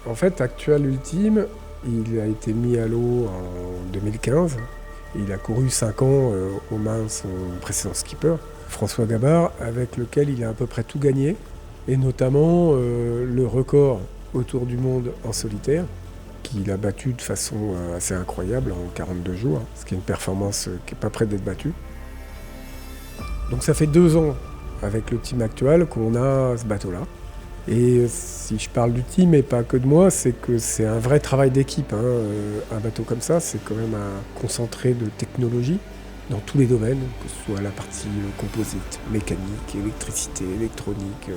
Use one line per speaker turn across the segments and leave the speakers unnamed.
En fait, Actual Ultime, il a été mis à l'eau en 2015. Il a couru 5 ans aux mains de son précédent skipper, François Gabard, avec lequel il a à peu près tout gagné, et notamment le record autour du monde en solitaire, qu'il a battu de façon assez incroyable en 42 jours, ce qui est une performance qui n'est pas près d'être battue. Donc ça fait 2 ans avec le team actuel qu'on a ce bateau-là. Et si je parle du team et pas que de moi, c'est que c'est un vrai travail d'équipe. Un bateau comme ça, c'est quand même un concentré de technologie dans tous les domaines, que ce soit la partie composite, mécanique, électricité, électronique.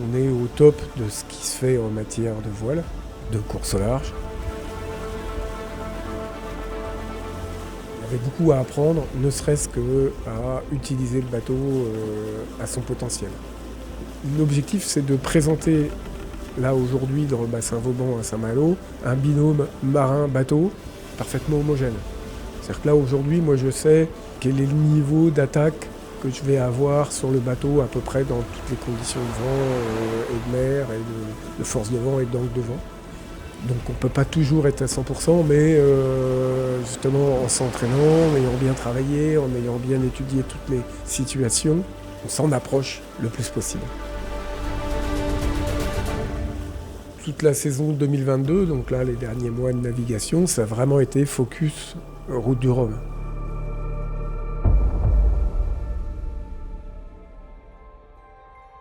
On est au top de ce qui se fait en matière de voile, de course au large. Il y avait beaucoup à apprendre, ne serait-ce qu'à utiliser le bateau à son potentiel. L'objectif, c'est de présenter, là aujourd'hui dans le bassin Vauban à Saint-Malo, un binôme marin-bateau parfaitement homogène. C'est-à-dire que là aujourd'hui, moi je sais quel est le niveau d'attaque que je vais avoir sur le bateau à peu près dans toutes les conditions de vent et de mer et de force de vent et d'angle de vent. Donc on ne peut pas toujours être à 100%, mais justement en s'entraînant, en ayant bien travaillé, en ayant bien étudié toutes les situations, on s'en approche le plus possible. Toute la saison 2022, donc là les derniers mois de navigation, ça a vraiment été focus route du Rhum.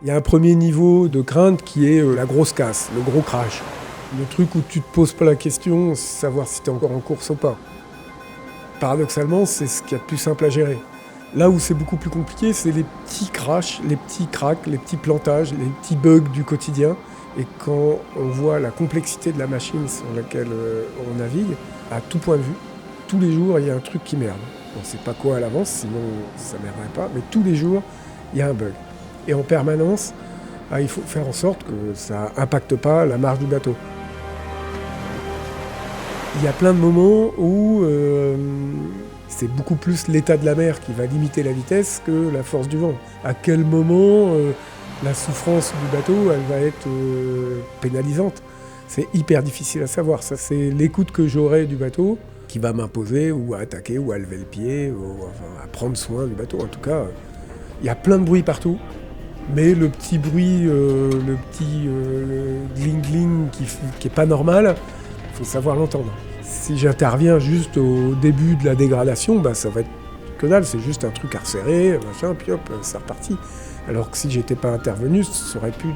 Il y a un premier niveau de crainte qui est la grosse casse, le gros crash. Le truc où tu te poses pas la question, c'est savoir si tu es encore en course ou pas. Paradoxalement, c'est ce qu'il y a de plus simple à gérer. Là où c'est beaucoup plus compliqué, c'est les petits crashs, les petits cracks, les petits plantages, les petits bugs du quotidien. Et quand on voit la complexité de la machine sur laquelle on navigue, à tout point de vue, tous les jours, il y a un truc qui merde. On ne sait pas quoi à l'avance, sinon ça ne merderait pas, mais tous les jours, il y a un bug. Et en permanence, il faut faire en sorte que ça n'impacte pas la marche du bateau. Il y a plein de moments où c'est beaucoup plus l'état de la mer qui va limiter la vitesse que la force du vent. À quel moment la souffrance du bateau, elle va être pénalisante. C'est hyper difficile à savoir. Ça, c'est l'écoute que j'aurai du bateau qui va m'imposer ou à attaquer ou à lever le pied ou à prendre soin du bateau. En tout cas, il y a plein de bruit partout. Mais le petit bruit, le petit gling-gling qui est pas normal, il faut savoir l'entendre. Si j'interviens juste au début de la dégradation, ça va être que dalle, c'est juste un truc à resserrer, machin, puis hop, c'est reparti. Alors que si j'étais pas intervenu, ça aurait pu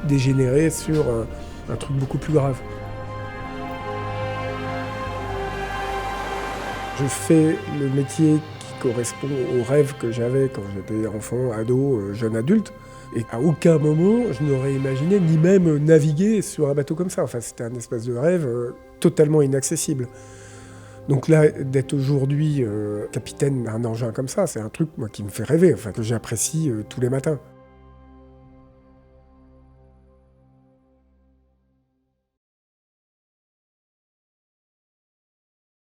dégénérer sur un truc beaucoup plus grave. Je fais le métier qui correspond au rêve que j'avais quand j'étais enfant, ado, jeune adulte. Et à aucun moment, je n'aurais imaginé ni même naviguer sur un bateau comme ça. Enfin, c'était un espèce de rêve totalement inaccessible. Donc là, d'être aujourd'hui capitaine d'un engin comme ça, c'est un truc moi, qui me fait rêver, que j'apprécie tous les matins.